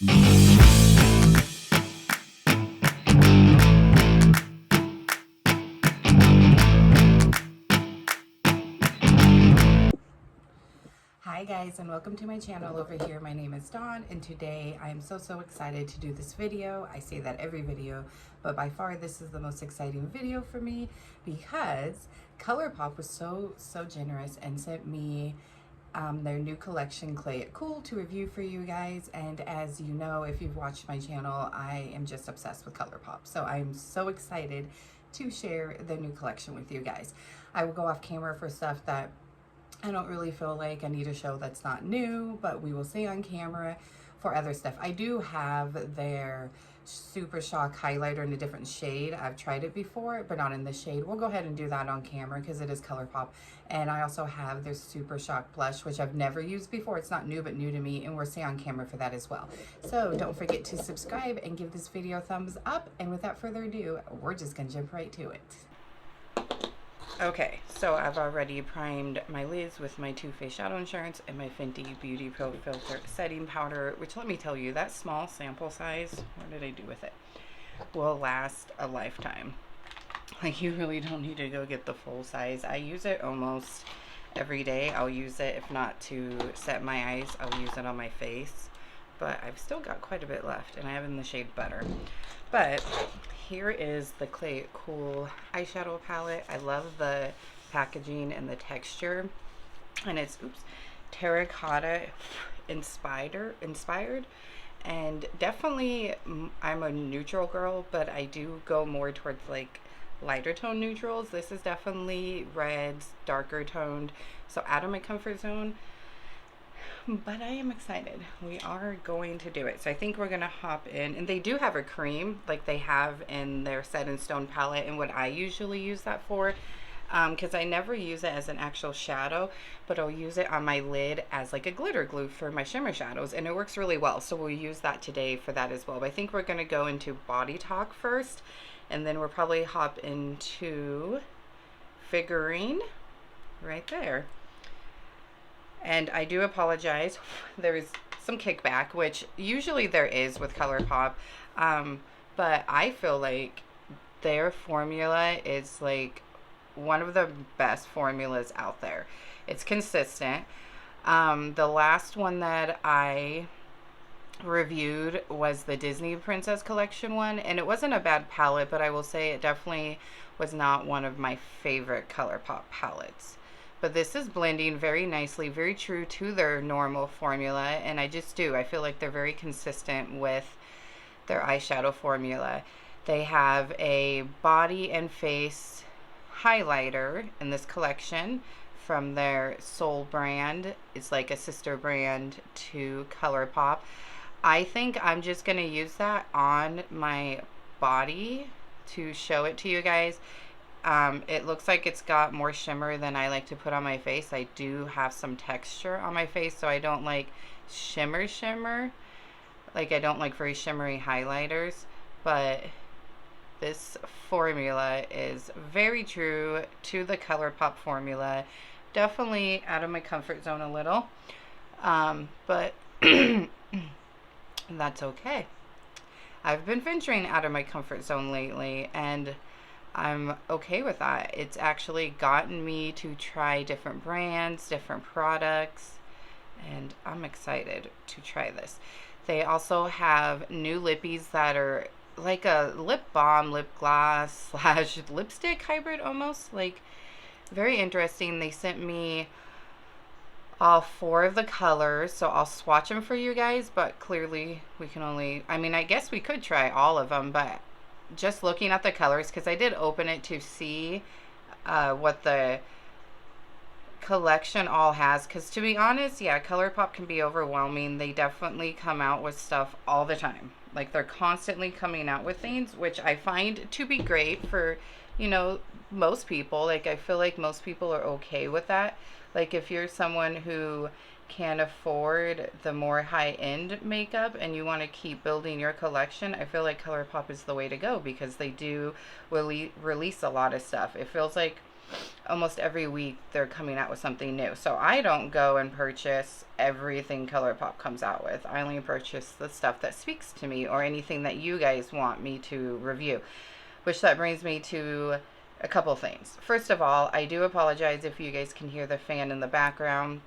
Hi guys, and welcome to my channel over here. My name is Dawn, and today I am so excited to do this video. I say that every video, but by far this is the most exciting video for me because Colourpop was so generous and sent me their new collection, Play It Cool, to review for you guys. And as you know, if you've watched my channel, I am just obsessed with Colourpop, so I'm so excited to share the new collection with you guys. I will go off camera for stuff that I don't really feel like I need a show that's not new, but we will see on camera for other stuff. I do have their Super Shock highlighter in a different shade. I've tried it before, but not in this shade. We'll go ahead and do that on camera because it is Colourpop. And I also have their Super Shock blush, which I've never used before. It's not new, but new to me, and we'll see on camera for that as well. So don't forget to subscribe and give this video a thumbs up. And without further ado, we're just gonna jump right to it. Okay, so I've already primed my lids with my Too Faced Shadow Insurance and my Fenty Beauty Pro Filter setting powder, which, let me tell you, that small sample size, what did I do with it, will last a lifetime. Like, you really don't need to go get the full size. I use it almost every day. I'll use it, if not to set my eyes, I'll use it on my face. But I've still got quite a bit left, and I have in the shade Butter. But here is the Play It Cool eyeshadow palette. I love the packaging and the texture, and it's terracotta inspired, and definitely I'm a neutral girl, but I do go more towards like lighter tone neutrals. This is definitely reds, darker toned, so out of my comfort zone. But I am excited. We are going to do it. So I think we're going to hop in. And they do have a cream like they have in their Set in Stone palette. And what I usually use that for, because I never use it as an actual shadow, but I'll use it on my lid as like a glitter glue for my shimmer shadows. And it works really well. So we'll use that today for that as well. But I think we're going to go into Body Talk first. And then we'll probably hop into Figurine right there. And I do apologize, there's some kickback, which usually there is with Colourpop, but I feel like their formula is like one of the best formulas out there. It's consistent. The last one that I reviewed was the Disney Princess Collection one, and it wasn't a bad palette, but I will say it definitely was not one of my favorite Colourpop palettes. But this is blending very nicely, very true to their normal formula, and I feel like they're very consistent with their eyeshadow formula. They have a body and face highlighter in this collection from their Soul brand. It's like a sister brand to Colourpop. I think I'm just going to use that on my body to show it to you guys. It looks like it's got more shimmer than I like to put on my face. I do have some texture on my face, so I don't like shimmer. Like, I don't like very shimmery highlighters, but this formula is very true to the Colourpop formula. Definitely out of my comfort zone a little, but that's okay. I've been venturing out of my comfort zone lately, and I'm okay with that. It's actually gotten me to try different brands, different products, and I'm excited to try this. They also have new lippies that are like a lip balm, lip gloss / lipstick hybrid almost. Like, very interesting. They sent me all 4 of the colors, so I'll swatch them for you guys, but clearly we can only, I mean, I guess we could try all of them, but just looking at the colors, because I did open it to see what the collection all has, because to be honest, yeah, Colourpop can be overwhelming. They definitely come out with stuff all the time. Like, they're constantly coming out with things, which I find to be great for, you know, most people. Like, I feel like most people are okay with that. Like, if you're someone who can afford the more high-end makeup and you want to keep building your collection, I feel like Colourpop is the way to go, because they do release a lot of stuff. It feels like almost every week they're coming out with something new. So I don't go and purchase everything Colourpop comes out with. I only purchase the stuff that speaks to me or anything that you guys want me to review. Which that brings me to a couple things. First of all, I do apologize if you guys can hear the fan in the background.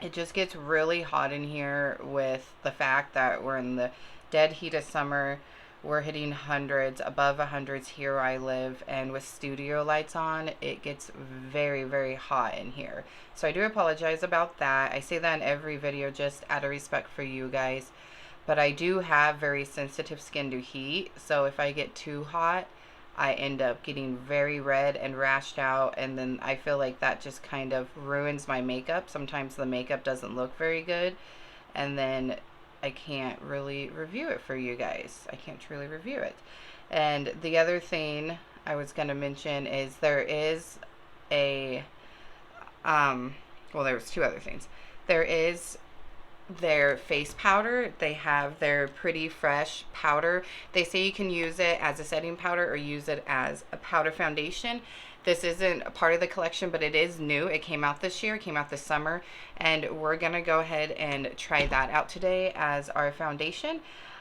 It just gets really hot in here with the fact that we're in the dead heat of summer. We're hitting hundreds, above 100s here where I live, and with studio lights on, it gets very, very hot in here. So I do apologize about that. I say that in every video just out of respect for you guys. But I do have very sensitive skin to heat, so if I get too hot, I end up getting very red and rashed out, and then I feel like that just kind of ruins my makeup. Sometimes the makeup doesn't look very good, and then I can't really review it for you guys. I can't truly review it. And the other thing I was going to mention is there is a, well, there's two other things. There is their face powder. They have their Pretty Fresh powder. They say you can use it as a setting powder or use it as a powder foundation. This isn't a part of the collection, but it is new. It came out this year, it came out this summer, and we're gonna go ahead and try that out today as our foundation.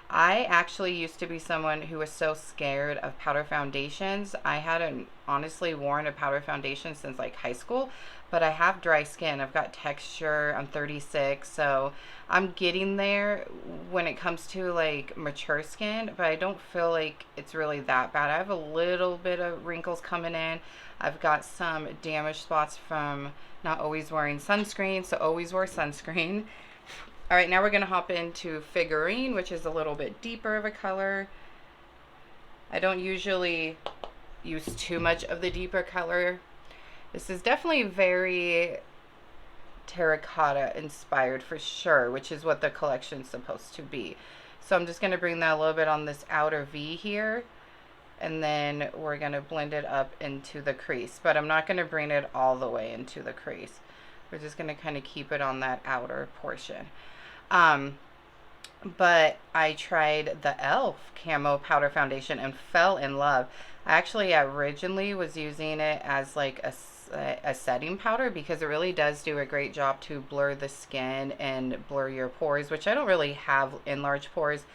I actually used to be someone who was so scared of powder foundations. I hadn't honestly worn a powder foundation since like high school, but I have dry skin. I've got texture. I'm 36, so I'm getting there when it comes to like mature skin, but I don't feel like it's really that bad. I have a little bit of wrinkles coming in. I've got some damaged spots from not always wearing sunscreen, so always wear sunscreen. All right, now we're going to hop into Figurine, which is a little bit deeper of a color. I don't usually use too much of the deeper color. This is definitely very terracotta inspired for sure, which is what the collection's supposed to be. So I'm just going to bring that a little bit on this outer V here, and then we're going to blend it up into the crease. But I'm not going to bring it all the way into the crease. We're just going to kind of keep it on that outer portion. But I tried the e.l.f. Camo Powder Foundation and fell in love. I actually originally was using it as like a setting powder because it really does do a great job to blur the skin and blur your pores, which I don't really have enlarged pores.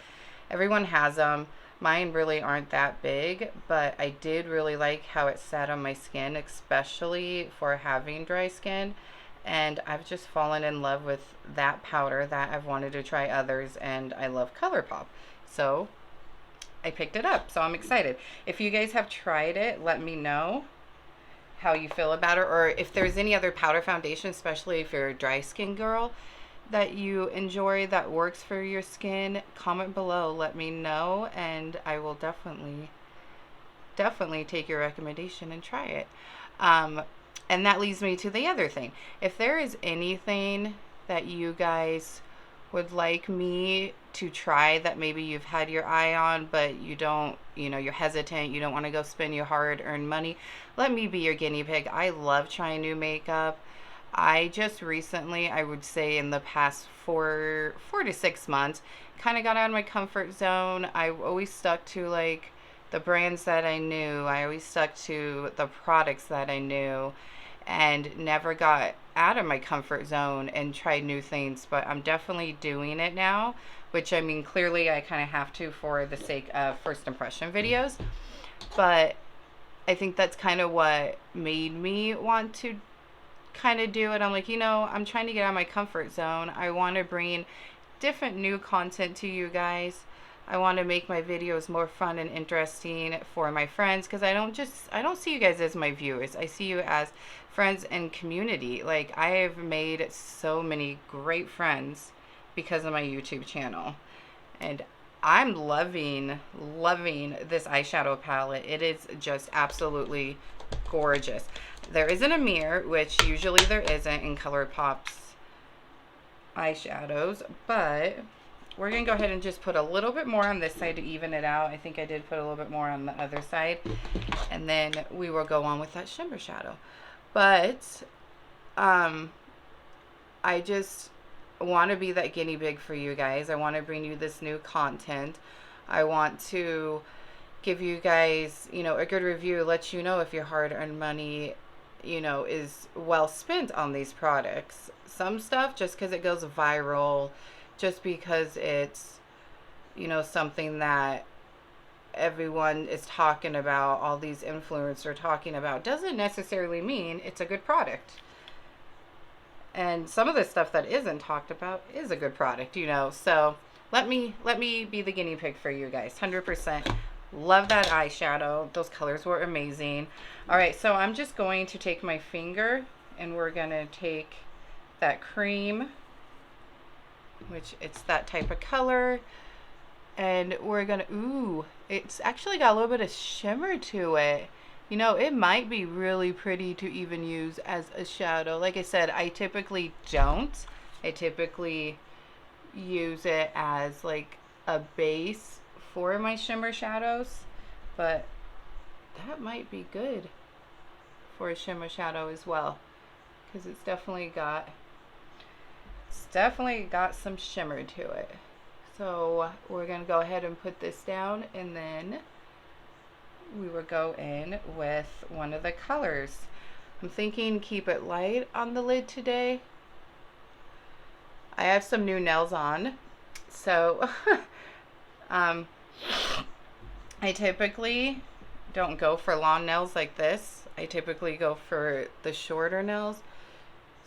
Everyone has them. Mine really aren't that big, but I did really like how it sat on my skin, especially for having dry skin. And I've just fallen in love with that powder that I've wanted to try others, and I love Colourpop. So I picked it up, so I'm excited. If you guys have tried it, let me know how you feel about it, or if there's any other powder foundation, especially if you're a dry skin girl, that you enjoy that works for your skin. Comment below, let me know, and I will definitely take your recommendation and try it. And that leads me to the other thing. If there is anything that you guys would like me to try that maybe you've had your eye on, but you don't, you're hesitant, you don't want to go spend your hard-earned money, let me be your guinea pig. I love trying new makeup. I just recently, I would say in the past four to 6 months, kind of got out of my comfort zone. I always stuck to like the brands that I knew. I always stuck to the products that I knew, and never got out of my comfort zone and tried new things. But I'm definitely doing it now, which I mean, clearly I kind of have to for the sake of first impression videos. But I think that's kind of what made me want to kind of do it. I'm like, I'm trying to get out of my comfort zone. I want to bring different new content to you guys. I want to make my videos more fun and interesting for my friends, because I don't see you guys as my viewers. I see you as friends and community. Like, I have made so many great friends because of my YouTube channel, and I'm loving this eyeshadow palette. It is just absolutely gorgeous. There isn't a mirror, which usually there isn't in Colourpop's eyeshadows, but we're going to go ahead and just put a little bit more on this side to even it out. I think I did put a little bit more on the other side, and then we will go on with that shimmer shadow. But I just want to be that guinea pig for you guys. I want to bring you this new content. I want to give you guys, a good review, let you know if your hard-earned money you know, is well spent on these products. Some stuff just because it goes viral, just because it's, you know, something that everyone is talking about, all these influencers are talking about, doesn't necessarily mean it's a good product. And some of the stuff that isn't talked about is a good product, you know. So let me be the guinea pig for you guys. 100%. Love that eyeshadow. Those colors were amazing. All right, so I'm just going to take my finger and we're gonna take that cream, which it's that type of color, and we're gonna, ooh, it's actually got a little bit of shimmer to it. You know, it might be really pretty to even use as a shadow. Like I said, I typically don't. I typically use it as like a base for my shimmer shadows, but that might be good for a shimmer shadow as well, because it's definitely got some shimmer to it. So we're gonna go ahead and put this down, and then we will go in with one of the colors. I'm thinking keep it light on the lid today. I have some new nails on, so I typically don't go for long nails like this. I typically go for the shorter nails.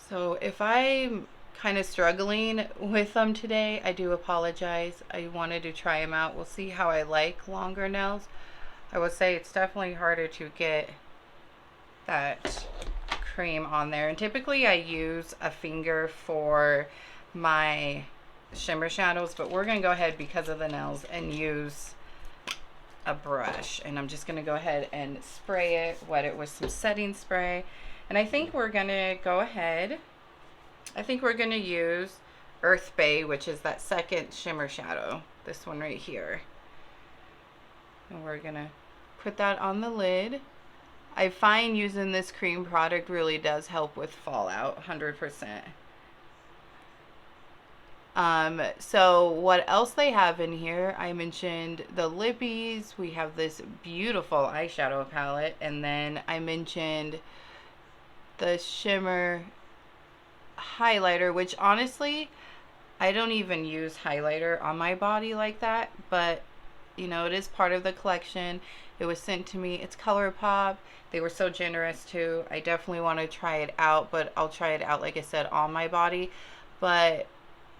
So if I'm kind of struggling with them today, I do apologize. I wanted to try them out. We'll see how I like longer nails. I will say it's definitely harder to get that cream on there. And typically I use a finger for my shimmer shadows, but we're going to go ahead, because of the nails, and use a brush. And I'm just going to go ahead and spray it, wet it with some setting spray. And I think we're going to go ahead, I think we're going to use Earth Bay, which is that second shimmer shadow, this one right here. And we're going to put that on the lid. I find using this cream product really does help with fallout, 100%. So what else they have in here, I mentioned the lippies. We have this beautiful eyeshadow palette, and then I mentioned the shimmer highlighter, which honestly, I don't even use highlighter on my body like that, but you know, it is part of the collection. It was sent to me. It's Colourpop. They were so generous too. I definitely want to try it out, but I'll try it out, like I said, on my body. But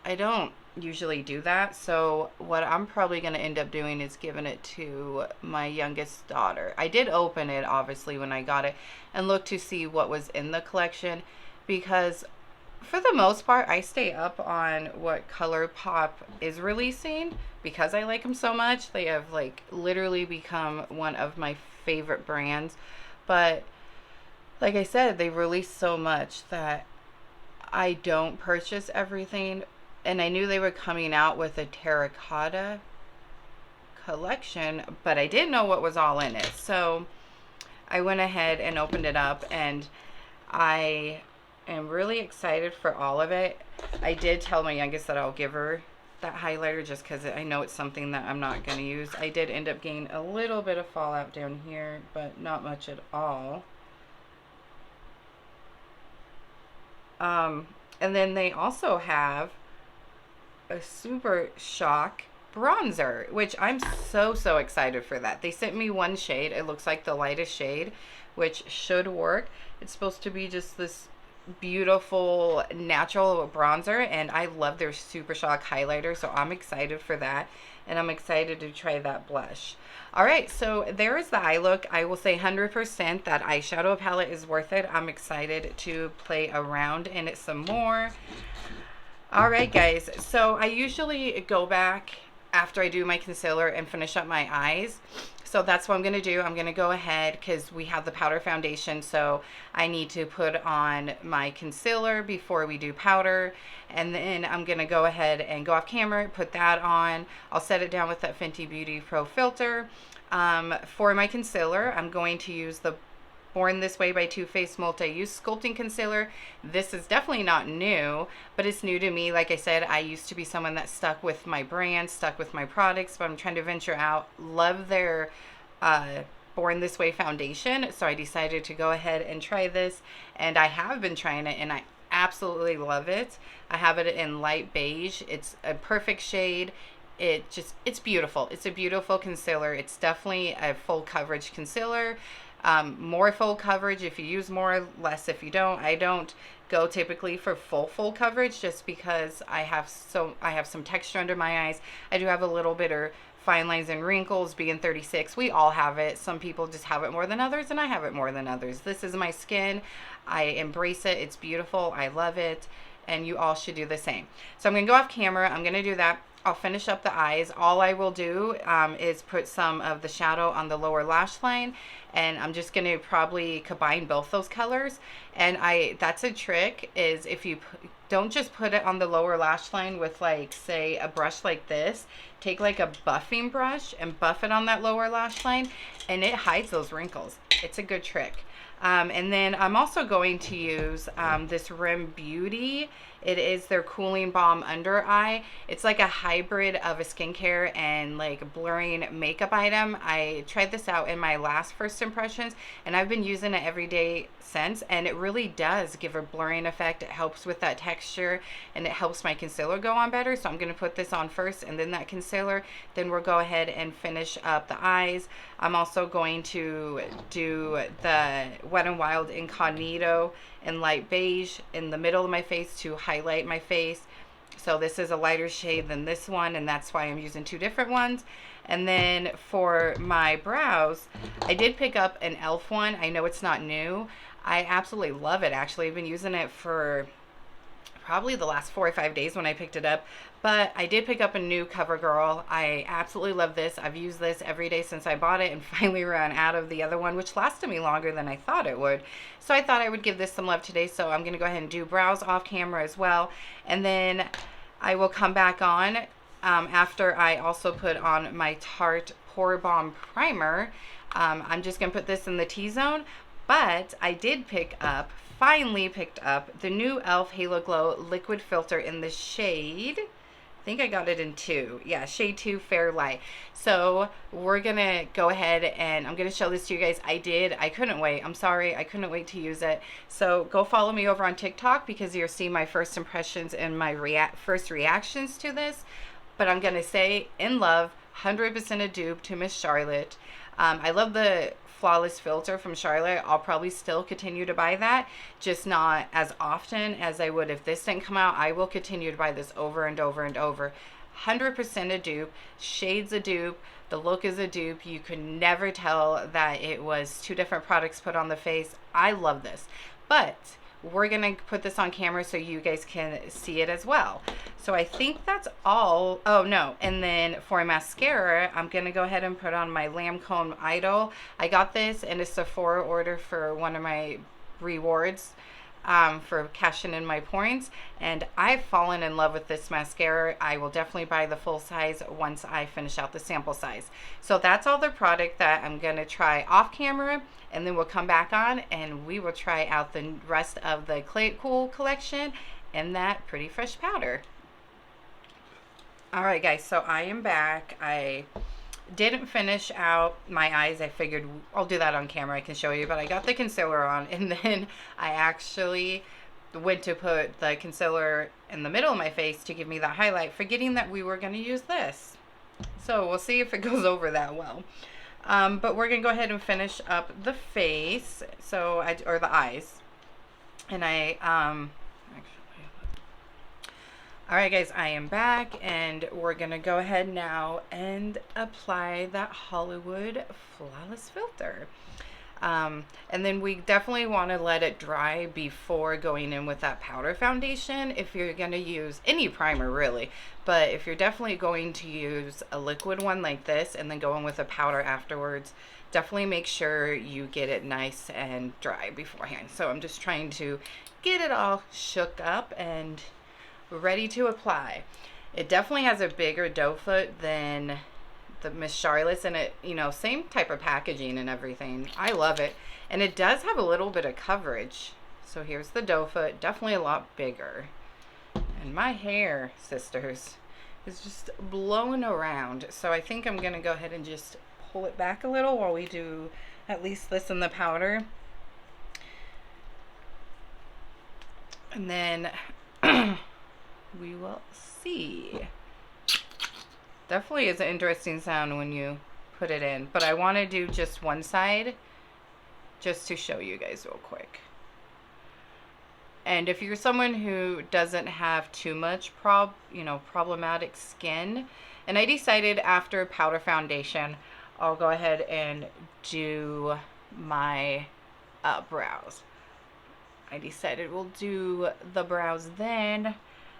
I don't usually do that. So what I'm probably going to end up doing is giving it to my youngest daughter. I did open it, obviously, when I got it and look to see what was in the collection, because for the most part, I stay up on what Colourpop is releasing because I like them so much. They have like literally become one of my favorite brands. But like I said, they release so much that I don't purchase everything. And I knew they were coming out with a terracotta collection, but I didn't know what was all in it. So I went ahead and opened it up, and I am really excited for all of it. I did tell my youngest that I'll give her that highlighter just because I know it's something that I'm not going to use. I did end up getting a little bit of fallout down here, but not much at all. And then they also have a super shock bronzer, which I'm so excited for that. They sent me one shade. It looks like the lightest shade, which should work. It's supposed to be just this beautiful natural bronzer, and I love their super shock highlighter, so I'm excited for that, and I'm excited to try that blush. All right, so there is the eye look. I will say 100% that eyeshadow palette is worth it. I'm excited to play around in it some more. All right, guys, so I usually go back after I do my concealer and finish up my eyes. So that's what I'm going to do. I'm going to go ahead because we have the powder foundation, so I need to put on my concealer before we do powder. And then I'm going to go ahead and go off camera, put that on. I'll set it down with that Fenty Beauty Pro filter. For my concealer, I'm going to use the Born This Way by Too Faced Multi-Use Sculpting Concealer. This is definitely not new, but it's new to me. Like I said, I used to be someone that stuck with my brand, stuck with my products, but I'm trying to venture out. Love their Born This Way foundation, so I decided to go ahead and try this, and I have been trying it and I absolutely love it. I have it in light beige. It's a perfect shade. It's beautiful. It's a beautiful concealer. It's definitely a full coverage concealer. More full coverage if you use more, less if you don't. I don't go typically for full coverage just because I have some texture under my eyes. I do have a little bit of fine lines and wrinkles. Being 36, we all have it. Some people just have it more than others, and I have it more than others. This is my skin. I embrace it. It's beautiful. I love it, and you all should do the same. So I'm gonna go off camera. I'm gonna do that. I'll finish up the eyes. All I will do is put some of the shadow on the lower lash line, and I'm just gonna probably combine both those colors. And that's a trick, is if you don't just put it on the lower lash line with, like, say a brush like this. Take like a buffing brush and buff it on that lower lash line, and it hides those wrinkles. It's a good trick. And then I'm also going to use this Rim Beauty. It is their cooling balm under eye. It's like a hybrid of a skincare and like blurring makeup item. I tried this out in my last first impressions, and I've been using it every day since, and it really does give a blurring effect. It helps with that texture, and it helps my concealer go on better. So I'm going to put this on first and then that concealer. Then we'll go ahead and finish up the eyes. I'm also going to do the Wet n Wild Incognito in light beige in the middle of my face to highlight my face. So this is a lighter shade than this one, and that's why I'm using two different ones. And then for my brows, I did pick up an e.l.f. one. I know it's not new. I absolutely love it, actually. I've been using it for probably the last 4 or 5 days when I picked it up. But I did pick up a new CoverGirl. I absolutely love this. I've used this every day since I bought it, and finally ran out of the other one, which lasted me longer than I thought it would. So I thought I would give this some love today. So I'm going to go ahead and do brows off camera as well. And then I will come back on after I also put on my Tarte Pore Balm Primer. I'm just going to put this in the T-zone. But I did finally picked up the new e.l.f. Halo Glow Liquid Filter in the shade, I think I got it in 2. Yeah, shade 2 Fair Light. So we're going to go ahead and I'm going to show this to you guys. I couldn't wait. I'm sorry. I couldn't wait to use it. So go follow me over on TikTok because you'll see my first impressions and my first reactions to this. But I'm going to say, in love, 100% a dupe to Miss Charlotte. I love the Flawless filter from Charlotte. I'll probably still continue to buy that, just not as often as I would if this didn't come out. I will continue to buy this over and over and over. 100% a dupe, shades a dupe, the look is a dupe. You could never tell that it was two different products put on the face. I love this, but we're gonna put this on camera so you guys can see it as well. So I think that's all. Oh no, and then for a mascara, I'm gonna go ahead and put on my Lancome Idol. I got this in a Sephora order for one of my rewards for cashing in my points, and I've fallen in love with this mascara. I will definitely buy the full size once I finish out the sample size. So that's all the product that I'm gonna try off camera, and then we'll come back on and we will try out the rest of the Clay Cool collection and that Pretty Fresh powder. All right guys, so I am back. I didn't finish out my eyes. I figured I'll do that on camera. I can show you, but I got the concealer on, and then I actually went to put the concealer in the middle of my face to give me that highlight, forgetting that we were going to use this. So we'll see if it goes over that well. But we're going to go ahead and finish up the face, or the eyes. And all right guys, I am back, and we're gonna go ahead now and apply that Hollywood Flawless filter. And then we definitely want to let it dry before going in with that powder foundation if you're going to use any primer really. But if you're definitely going to use a liquid one like this and then go in with a powder afterwards, definitely make sure you get it nice and dry beforehand. So I'm just trying to get it all shook up and ready to apply. It definitely has a bigger doe foot than the Miss Charlotte's, and it, you know, same type of packaging and everything. I love it, and it does have a little bit of coverage. So here's the doe foot, definitely a lot bigger. And my hair, sisters, is just blowing around. So I think I'm gonna go ahead and just pull it back a little while we do at least this in the powder. And then we will see. Definitely is an interesting sound when you put it in, but I want to do just one side just to show you guys real quick. And if you're someone who doesn't have too much problematic skin, and I decided after powder foundation, I'll go ahead and do my brows. I decided we'll do the brows then.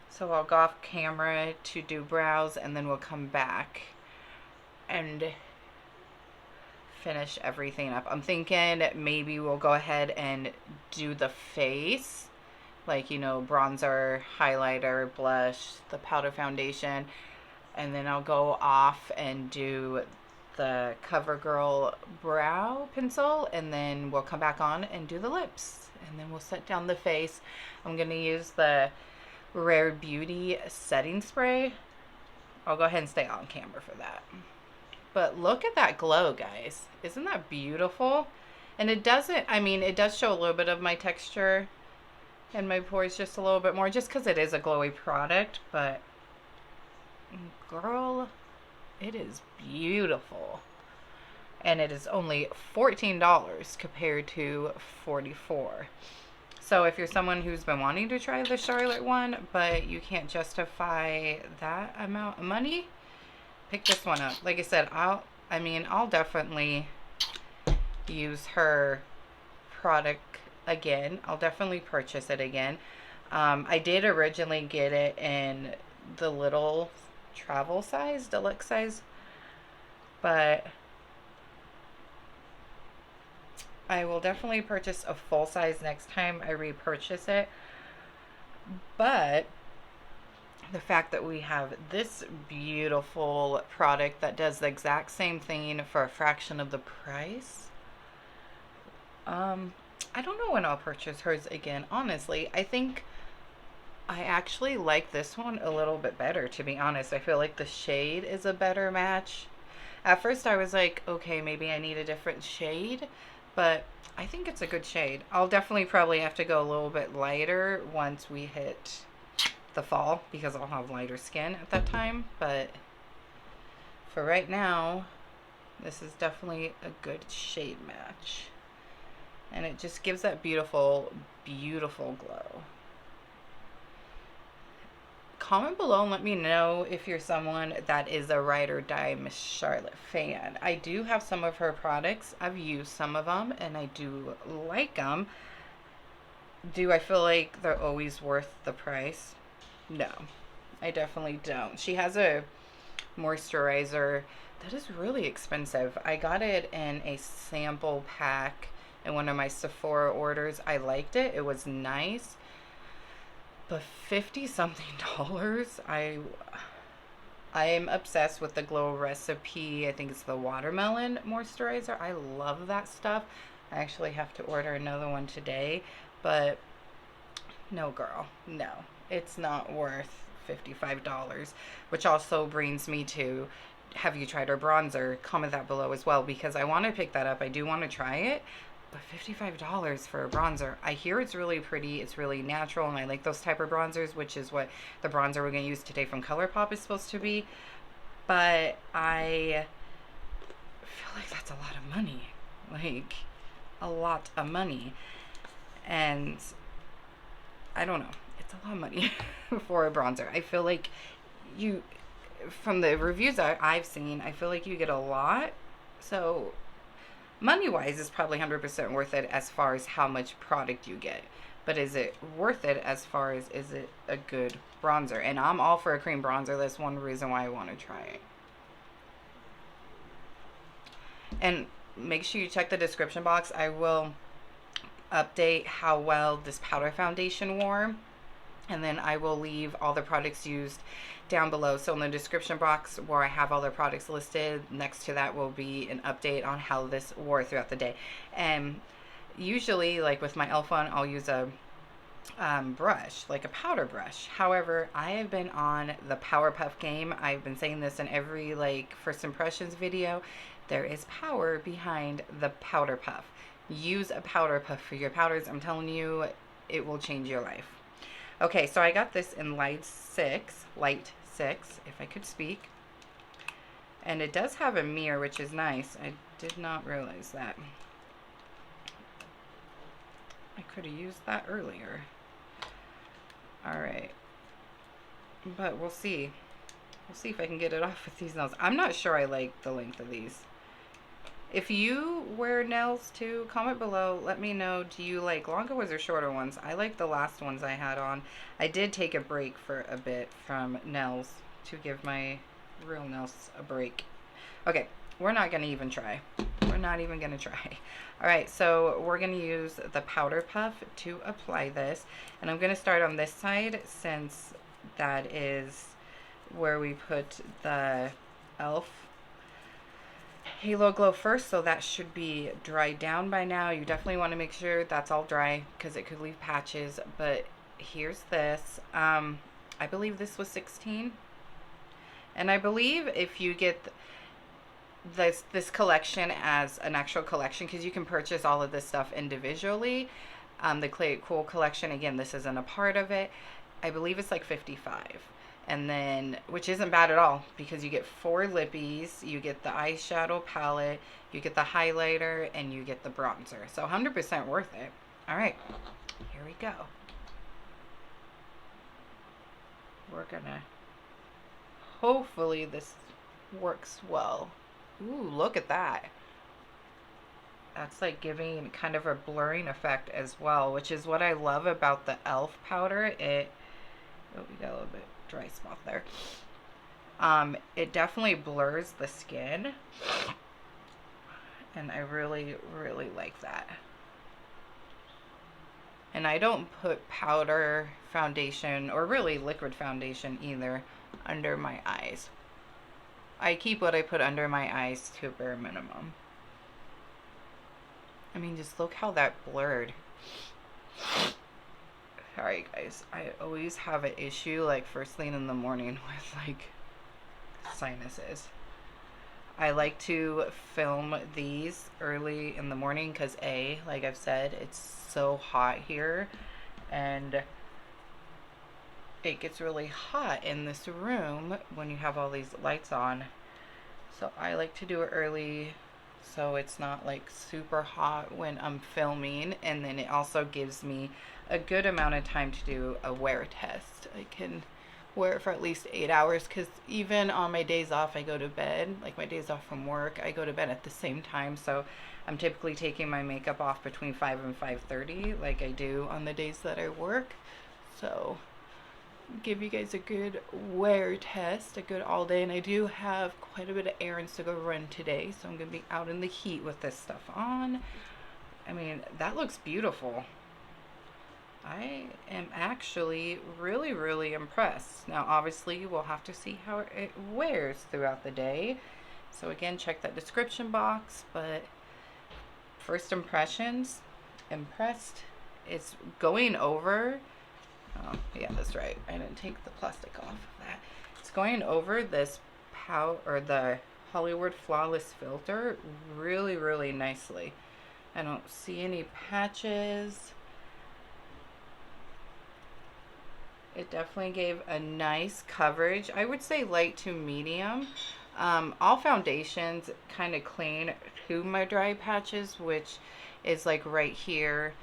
So I'll go off camera to do brows, and then we'll come back and finish everything up. I'm thinking maybe we'll go ahead and do the face, like, you know, bronzer, highlighter, blush, the powder foundation, and then I'll go off and do the CoverGirl brow pencil, and then we'll come back on and do the lips, and then we'll set down the face. I'm going to use the Rare Beauty setting spray. I'll go ahead and stay on camera for that. But look at that glow, guys. Isn't that beautiful? And it doesn't, I mean, it does show a little bit of my texture and my pores just a little bit more, just because it is a glowy product, but girl, it is beautiful. And it is only $14 compared to $44. So if you're someone who's been wanting to try the Charlotte one, but you can't justify that amount of money, pick this one up. Like I said, I'll definitely use her product again. I'll definitely purchase it again. I did originally get it in the little travel size, deluxe size, but I will definitely purchase a full size next time I repurchase it. But the fact that we have this beautiful product that does the exact same thing for a fraction of the price, I don't know when I'll purchase hers again. Honestly, I think I actually like this one a little bit better, to be honest. I feel like the shade is a better match. At first I was like, okay, maybe I need a different shade, but I think it's a good shade. I'll definitely probably have to go a little bit lighter once we hit the fall, because I'll have lighter skin at that time. But for right now, this is definitely a good shade match. And it just gives that beautiful, beautiful glow. Comment below and let me know if you're someone that is a ride or die Miss Charlotte fan. I do have some of her products. I've used some of them and I do like them. Do I feel like they're always worth the price? No, I definitely don't. She has a moisturizer that is really expensive. I got it in a sample pack in one of my Sephora orders. I liked it. It was nice. But $50-something. I am obsessed with the Glow Recipe. I think it's the watermelon moisturizer. I love that stuff. I actually have to order another one today. But no, girl, no. It's not worth $55. Which also brings me to, have you tried her bronzer? Comment that below as well, because I want to pick that up. I do want to try it. But $55 for a bronzer. I hear it's really pretty, it's really natural, and I like those type of bronzers, which is what the bronzer we're going to use today from Colourpop is supposed to be. But I feel like that's a lot of money. Like, a lot of money. And I don't know. It's a lot of money for a bronzer. I feel like you, from the reviews I've seen, I feel like you get a lot. So money-wise, it's probably 100% worth it as far as how much product you get. But is it worth it as far as, is it a good bronzer? And I'm all for a cream bronzer. That's one reason why I want to try it. And make sure you check the description box. I will update how well this powder foundation wore. And then I will leave all the products used down below. So in the description box where I have all the products listed, next to that will be an update on how this wore throughout the day. And usually, like with my e.l.f. one, I'll use a brush, like a powder brush. However, I have been on the Power Puff game. I've been saying this in every like first impressions video. There is power behind the powder puff. Use a powder puff for your powders. I'm telling you, it will change your life. Okay, so I got this in light 6, if I could speak. And it does have a mirror, which is nice. I did not realize that. I could have used that earlier. All right, but we'll see. We'll see if I can get it off with these nails. I'm not sure I like the length of these. If you wear nails too, comment below. Let me know. Do you like longer ones or shorter ones? I like the last ones I had on. I did take a break for a bit from nails to give my real nails a break. Okay, we're not gonna even try. We're not even gonna try. All right, so we're gonna use the powder puff to apply this, and I'm gonna start on this side since that is where we put the e.l.f. Halo Glow first, so that should be dried down by now. You definitely want to make sure that's all dry because it could leave patches. But here's this. I believe this was 16, and I believe if you get this collection as an actual collection, because you can purchase all of this stuff individually, the Clay Cool collection, again, this isn't a part of it. I believe it's like 55. And then, which isn't bad at all, because you get 4 lippies, you get the eyeshadow palette, you get the highlighter, and you get the bronzer. So 100% worth it. All right, here we go. We're gonna, hopefully this works well. Ooh, look at that. That's like giving kind of a blurring effect as well, which is what I love about the e.l.f. powder. Oh, we got a little bit dry spot there. It definitely blurs the skin, and I really like that. And I don't put powder foundation, or really liquid foundation either, under my eyes. I keep what I put under my eyes to a bare minimum. I mean, just look how that blurred. Sorry guys, I always have an issue like first thing in the morning with like sinuses. I like to film these early in the morning because like I've said, it's so hot here and it gets really hot in this room when you have all these lights on. So I like to do it early so it's not like super hot when I'm filming, and then it also gives me a good amount of time to do a wear test. I can wear it for at least 8 hours, because even on my days off I go to bed, like my days off from work, I go to bed at the same time. So I'm typically taking my makeup off between 5 and 5:30 like I do on the days that I work. So give you guys a good wear test, a good all day. And I do have quite a bit of errands to go run today, so I'm gonna be out in the heat with this stuff on. I mean, that looks beautiful. I am actually really impressed. Now obviously we'll have to see how it wears throughout the day, so again, check that description box. But first impressions, impressed. It's going over, oh yeah, that's right, I didn't take the plastic off of that. It's going over this the Hollywood Flawless filter really nicely. I don't see any patches. It definitely gave a nice coverage. I would say light to medium. All foundations kind of cling to my dry patches, which is like right here.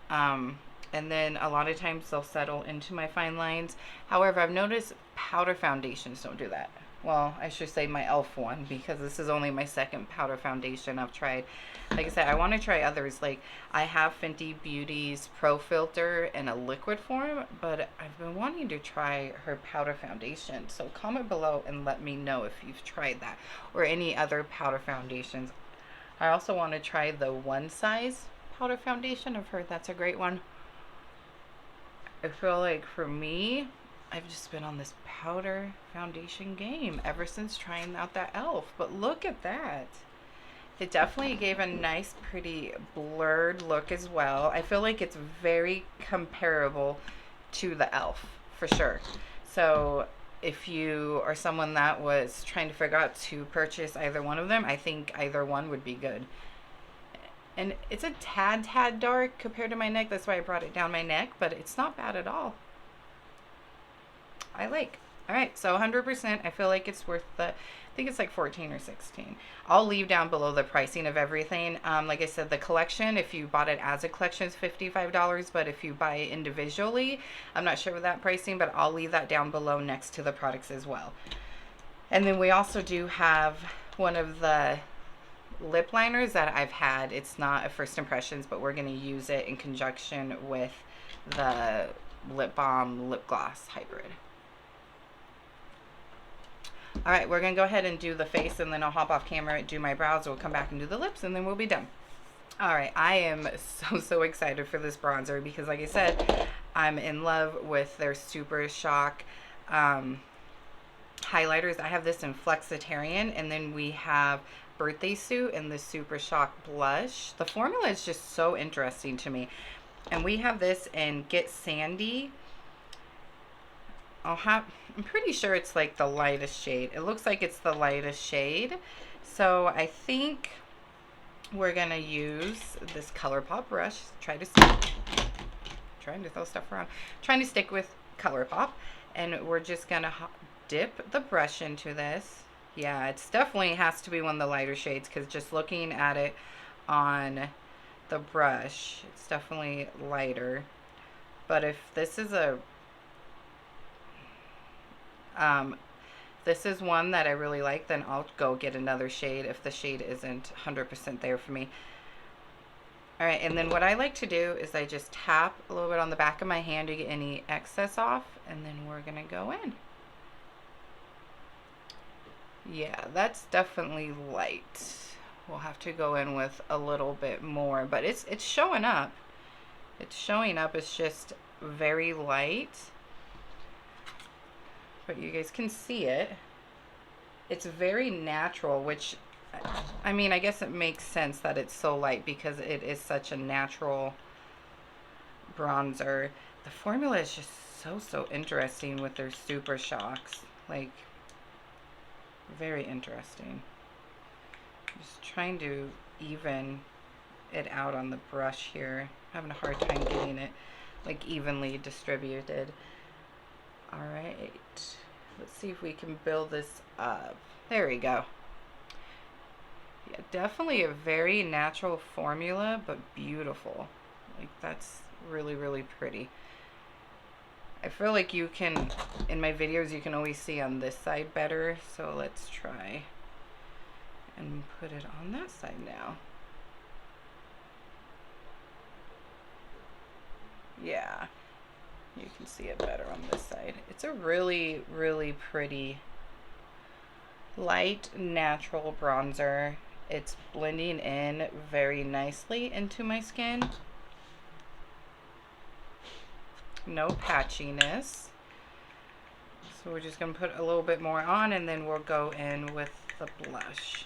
And then a lot of times they'll settle into my fine lines. However, I've noticed powder foundations don't do that. Well, I should say my e.l.f. one, because this is only my second powder foundation I've tried. Like I said, I want to try others. Like, I have Fenty Beauty's Pro Filter in a liquid form, but I've been wanting to try her powder foundation. So comment below and let me know if you've tried that or any other powder foundations. I also want to try the One Size powder foundation. I've heard that's a great one. I feel like for me, I've just been on this powder foundation game ever since trying out that e.l.f. But look at that. It definitely gave a nice, pretty blurred look as well. I feel like it's very comparable to the e.l.f. for sure. So if you are someone that was trying to figure out to purchase either one of them, I think either one would be good. And it's a tad dark compared to my neck. That's why I brought it down my neck, but it's not bad at all. I like. All right, so 100%, I feel like it's worth the, I think it's like 14 or 16. I'll leave down below the pricing of everything. Like I said, the collection, if you bought it as a collection, is $55, but if you buy it individually, I'm not sure with that pricing, but I'll leave that down below next to the products as well. And then we also do have one of the lip liners that I've had. It's not a first impressions, but we're going to use it in conjunction with the lip balm lip gloss hybrid. All right, we're gonna go ahead and do the face, and then I'll hop off camera, do my brows, we'll come back and do the lips, and then we'll be done. All right, I am so excited for this bronzer because, like I said, I'm in love with their Super Shock highlighters. I have this in Flexitarian, and then we have Birthday Suit and the Super Shock blush. The formula is just so interesting to me. And we have this in Get Sandy. I'm pretty sure it's like the lightest shade. It looks like it's the lightest shade. So I think we're gonna use this Colourpop brush. Trying to throw stuff around. Trying to stick with Colourpop, and we're just gonna dip the brush into this. Yeah, it's definitely has to be one of the lighter shades, because just looking at it on the brush, it's definitely lighter. But if this is a this is one that I really like, then I'll go get another shade if the shade isn't 100% there for me. All right, and then what I like to do is I just tap a little bit on the back of my hand to get any excess off, and then we're gonna go in. Yeah, that's definitely light. We'll have to go in with a little bit more, but it's showing up. It's showing up. It's just very light. But you guys can see it. It's very natural, which, I mean, I guess it makes sense that it's so light because it is such a natural bronzer. The formula is just so interesting with their Super Shocks. Like, very interesting. Just trying to even it out on the brush here. I'm having a hard time getting it like evenly distributed. All right, let's see if we can build this up. There we go. Yeah, definitely a very natural formula, but beautiful. Like, that's really pretty. I feel like you can, in my videos, you can always see on this side better. So let's try and put it on that side now. Yeah. You can see it better on this side. It's a really pretty light natural bronzer. It's blending in very nicely into my skin. No patchiness. So we're just going to put a little bit more on, and then we'll go in with the blush.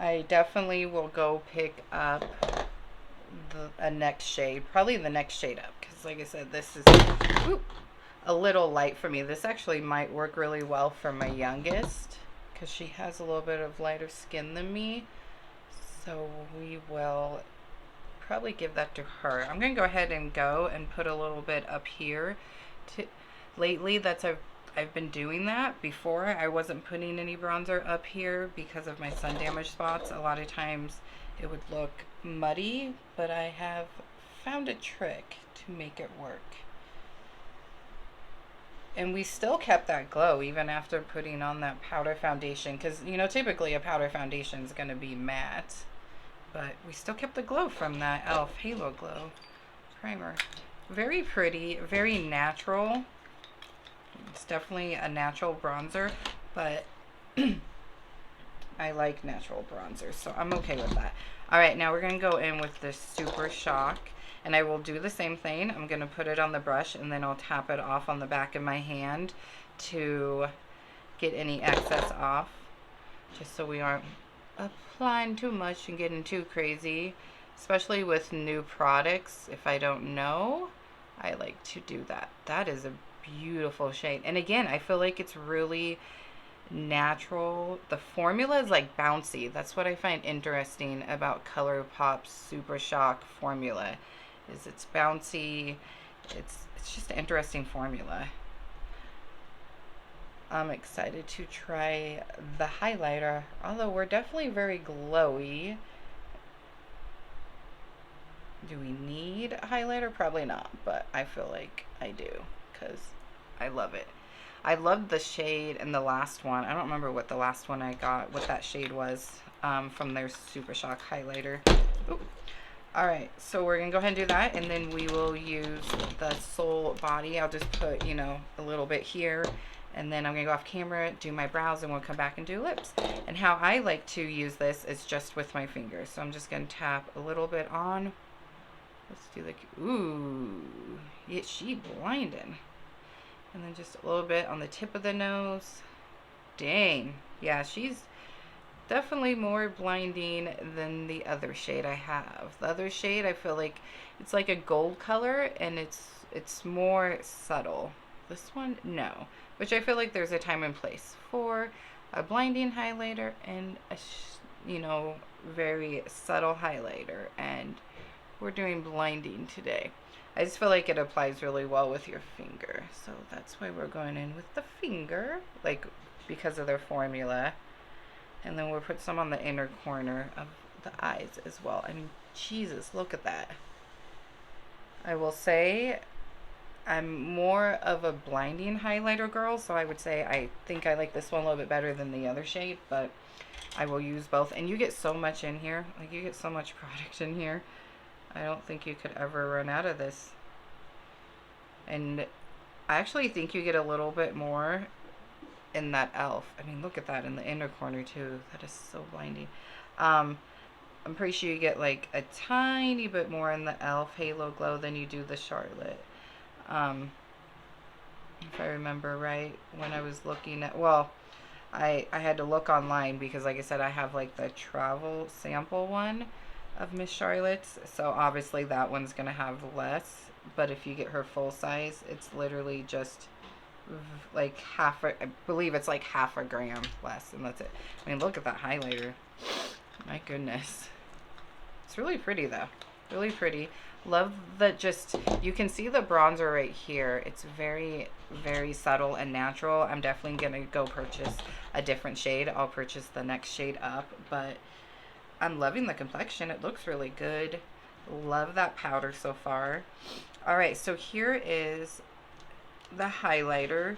I definitely will go pick up a next shade, probably the next shade up, because like I said, this is a little light for me. This actually might work really well for my youngest because she has a little bit of lighter skin than me. So we will probably give that to her. I'm going to go ahead and put a little bit up here. Lately, I've been doing that. Before, I wasn't putting any bronzer up here because of my sun damage spots. A lot of times it would look muddy, but I have found a trick to make it work. And we still kept that glow even after putting on that powder foundation, because, you know, typically a powder foundation is going to be matte, but we still kept the glow from that e.l.f. Halo Glow primer. Very pretty, very natural. It's definitely a natural bronzer, but I like natural bronzers, so I'm okay with that. All right, now we're going to go in with this Super Shock, and I will do the same thing. I'm going to put it on the brush, and then I'll tap it off on the back of my hand to get any excess off, just so we aren't applying too much and getting too crazy, especially with new products. If I don't know, I like to do that. That is a beautiful shade, and again, I feel like it's really natural. The formula is like bouncy. That's what I find interesting about Colourpop's Super Shock formula, is it's bouncy. It's just an interesting formula. I'm excited to try the highlighter, although we're definitely very glowy. Do we need a highlighter? Probably not, but I feel like I do because I love it. I loved the shade in the last one. I don't remember what the last one I got, what that shade was, from their Super Shock highlighter. Ooh. All right, so we're gonna go ahead and do that, and then we will use the Soul Body. I'll just put, you know, a little bit here, and then I'm gonna go off camera, do my brows, and we'll come back and do lips. And how I like to use this is just with my fingers. So I'm just gonna tap a little bit on. Let's do like, ooh, yeah, she blinding. And then just a little bit on the tip of the nose. Dang, yeah, she's definitely more blinding than the other shade I have. The other shade, I feel like it's like a gold color, and it's more subtle. This one, no. Which I feel like there's a time and place for a blinding highlighter and a, you know, very subtle highlighter. And we're doing blinding today. I just feel like it applies really well with your finger. So that's why we're going in with the finger, like because of their formula. And then we'll put some on the inner corner of the eyes as well. I mean, Jesus, look at that. I will say I'm more of a blinding highlighter girl, so I would say I think I like this one a little bit better than the other shade, but I will use both. And you get so much in here. Like, you get so much product in here. I don't think you could ever run out of this. And I actually think you get a little bit more in that elf. I mean, look at that in the inner corner too. That is so blinding. I'm pretty sure you get like a tiny bit more in the elf Halo Glow than you do the Charlotte. If I remember right, when I was looking at, well, I had to look online because, like I said, I have like the travel sample one of Miss Charlotte's, so obviously that one's gonna have less, but if you get her full size, it's literally just like half a, I believe it's like half a gram less, and that's it. I mean, look at that highlighter. My goodness. It's really pretty though. Really pretty. Love that, just, you can see the bronzer right here. It's very, very subtle and natural. I'm definitely gonna go purchase a different shade. I'll purchase the next shade up, but I'm loving the complexion. It looks really good. Love that powder so far. All right, so here is the highlighter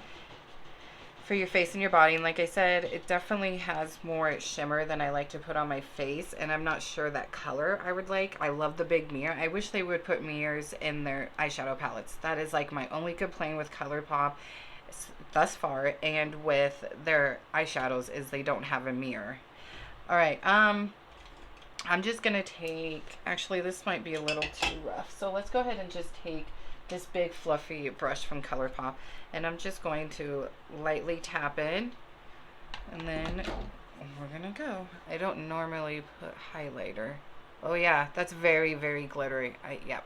for your face and your body. And like I said, it definitely has more shimmer than I like to put on my face, and I'm not sure that color I would like. I love the big mirror. I wish they would put mirrors in their eyeshadow palettes. That is like my only complaint with Colourpop thus far, and with their eyeshadows, is they don't have a mirror. All right, I'm just gonna take, actually this might be a little too rough, so let's go ahead and just take this big fluffy brush from Colourpop, and I'm just going to lightly tap in, and then we're gonna go. I don't normally put highlighter. Oh yeah, that's very, very glittery. Yep.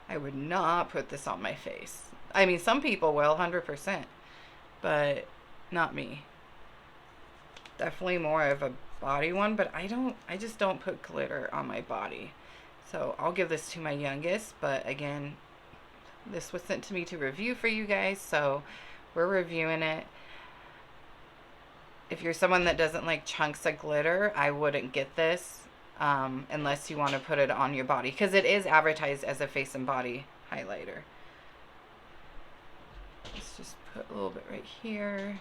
I would not put this on my face. I mean, some people will, 100%, but not me. Definitely more of a body one, but I just don't put glitter on my body. So I'll give this to my youngest, but again, this was sent to me to review for you guys, so we're reviewing it. If you're someone that doesn't like chunks of glitter, I wouldn't get this unless you want to put it on your body, because it is advertised as a face and body highlighter. Let's just put a little bit right here.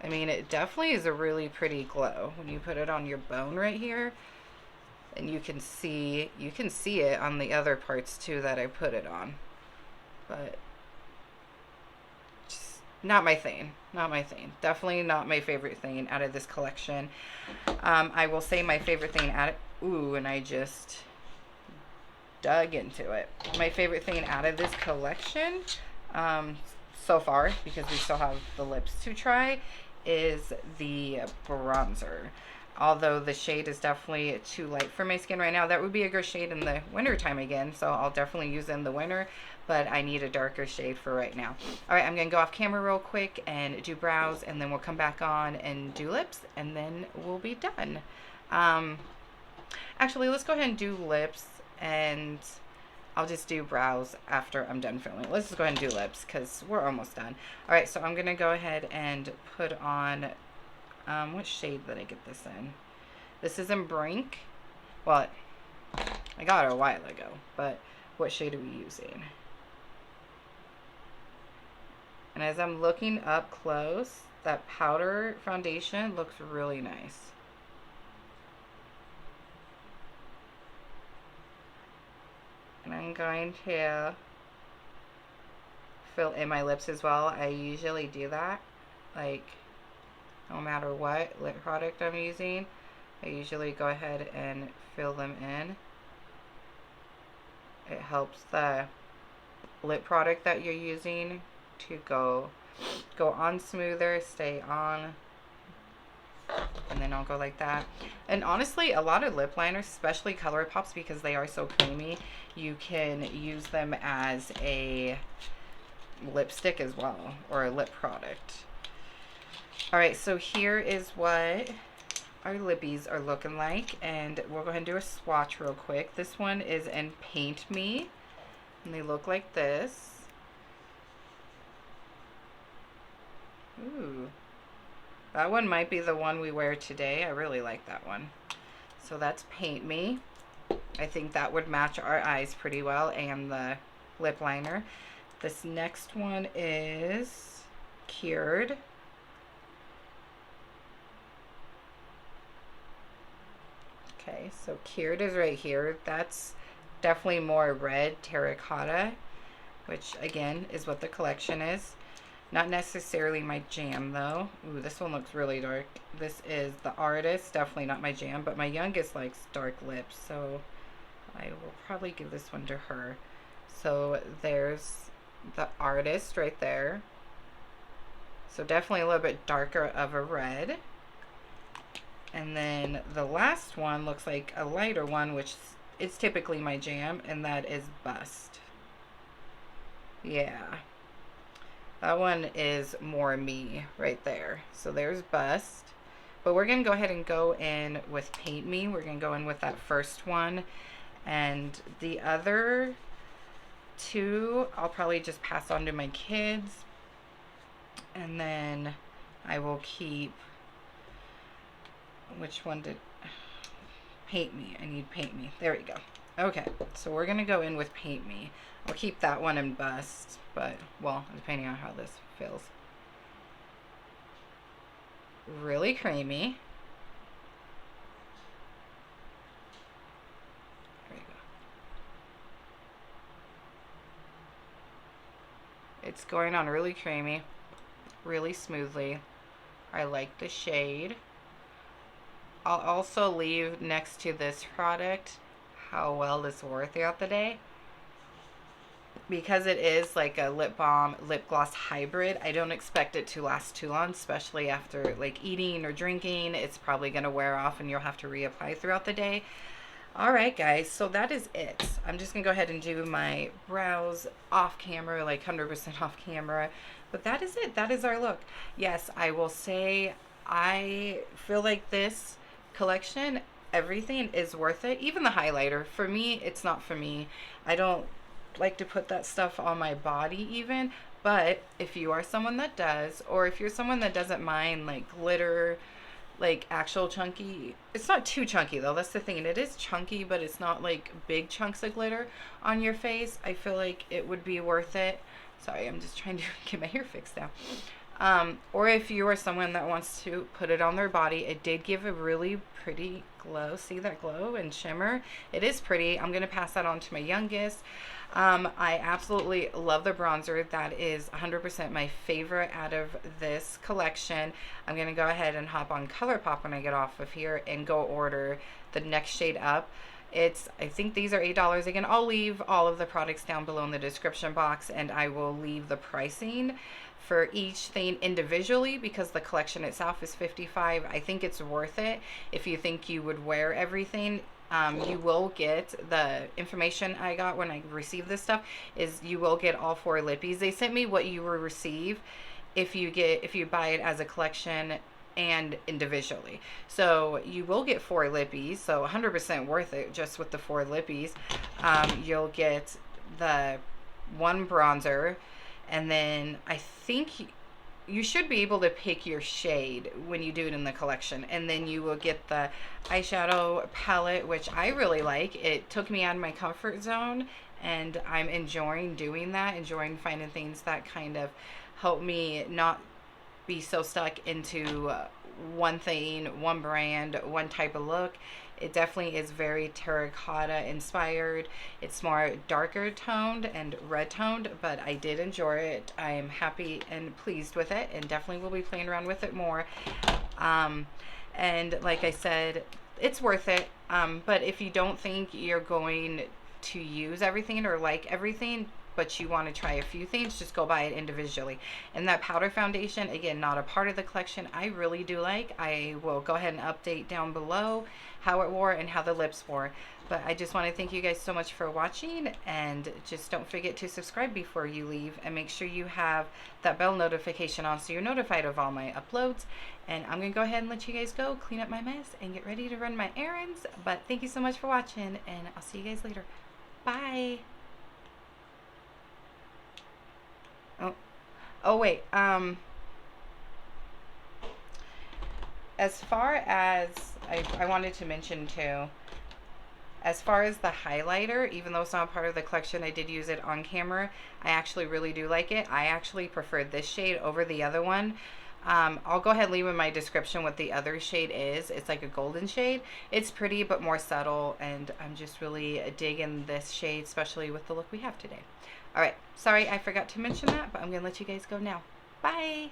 I mean, it definitely is a really pretty glow when you put it on your bone right here, and you can see it on the other parts too that I put it on, but just not my thing. Not my thing. Definitely not my favorite thing out of this collection. I will say my favorite thing out of, ooh, and I just dug into it. My favorite thing out of this collection, so far, because we still have the lips to try, is the bronzer. Although the shade is definitely too light for my skin right now. That would be a good shade in the winter time again, so I'll definitely use it in the winter, but I need a darker shade for right now. All right, I'm gonna go off camera real quick and do brows, and then we'll come back on and do lips, and then we'll be done. Actually, let's go ahead and do lips, and I'll just do brows after I'm done filming. Let's just go ahead and do lips because we're almost done. All right, so I'm gonna go ahead and put on, what shade did I get this in? This is in Brink. Well, I got it a while ago, but what shade are we using? And as I'm looking up close, that powder foundation looks really nice. And I'm going to fill in my lips as well. I usually do that, like, no matter what lip product I'm using, I usually go ahead and fill them in. It helps the lip product that you're using to go on smoother, stay on, and then I'll go like that. And honestly, a lot of lip liners, especially Colourpops, because they are so creamy, you can use them as a lipstick as well, or a lip product. All right, so here is what our lippies are looking like, and we'll go ahead and do a swatch real quick. This one is in Paint Me, and they look like this. Ooh, that one might be the one we wear today. I really like that one. So that's Paint Me. I think that would match our eyes pretty well, and the lip liner. This next one is Cured. Okay, so Cured is right here. That's definitely more red terracotta, which again is what the collection is. Not necessarily my jam though. Ooh, this one looks really dark. This is the Artist, definitely not my jam, but my youngest likes dark lips, so I will probably give this one to her. So there's the Artist right there. So definitely a little bit darker of a red. And then the last one looks like a lighter one, which is typically my jam, and that is Bust. Yeah. That one is more me right there. So there's Bust. But we're going to go ahead and go in with Paint Me. We're going to go in with that first one. And the other two, I'll probably just pass on to my kids. And then I will keep... Which one did... Paint Me. I need Paint Me. There we go. Okay, so we're going to go in with Paint Me. I'll keep that one and Bust, but, well, depending on how this feels. Really creamy. There we go. It's going on really creamy, really smoothly. I like the shade. I'll also leave next to this product how well this wore throughout the day. Because it is like a lip balm, lip gloss hybrid, I don't expect it to last too long, especially after like eating or drinking. It's probably going to wear off and you'll have to reapply throughout the day. All right, guys, so that is it. I'm just going to go ahead and do my brows off camera, like 100% off camera. But that is it. That is our look. Yes, I will say I feel like this collection, everything is worth it. Even the highlighter. For me, it's not for me. I don't like to put that stuff on my body even, but if you are someone that does, or if you're someone that doesn't mind like glitter, like actual chunky, it's not too chunky though, that's the thing, and it is chunky, but it's not like big chunks of glitter on your face, I feel like it would be worth it. Sorry, I'm just trying to get my hair fixed now. Or if you are someone that wants to put it on their body, it did give a really pretty glow. See that glow and shimmer? It is pretty. I'm going to pass that on to my youngest. I absolutely love the bronzer. That is 100% my favorite out of this collection. I'm going to go ahead and hop on Colourpop when I get off of here and go order the next shade up. I think these are $8. Again, I'll leave all of the products down below in the description box, and I will leave the pricing for each thing individually because the collection itself is $55. I think it's worth it if you think you would wear everything. You will get the information I got when I received this stuff is you will get all 4 lippies. They sent me what you will receive if you buy it as a collection and individually. So you will get 4 lippies, so 100% worth it just with the 4 lippies. You'll get the 1 bronzer, and then I think you should be able to pick your shade when you do it in the collection. And then you will get the eyeshadow palette, which I really like. It took me out of my comfort zone, and I'm enjoying doing that, enjoying finding things that kind of help me not be so stuck into one thing, one brand, one type of look. It definitely is very terracotta inspired. It's more darker toned and red toned, but I did enjoy it. I am happy and pleased with it, and definitely will be playing around with it more. And like I said, it's worth it. But if you don't think you're going to use everything or like everything, but you want to try a few things, just go buy it individually. And that powder foundation, again, not a part of the collection, I really do like. I will go ahead and update down below how it wore and how the lips wore. But I just want to thank you guys so much for watching, and just don't forget to subscribe before you leave, and make sure you have that bell notification on so you're notified of all my uploads. And I'm going to go ahead and let you guys go, clean up my mess, and get ready to run my errands. But thank you so much for watching, and I'll see you guys later. Bye! Oh wait, as far as, I wanted to mention too, as far as the highlighter, even though it's not part of the collection, I did use it on camera. I actually really do like it. I actually preferred this shade over the other one. I'll go ahead and leave in my description what the other shade is. It's like a golden shade. It's pretty but more subtle, and I'm just really digging this shade, especially with the look we have today. Alright, sorry I forgot to mention that, but I'm going to let you guys go now. Bye!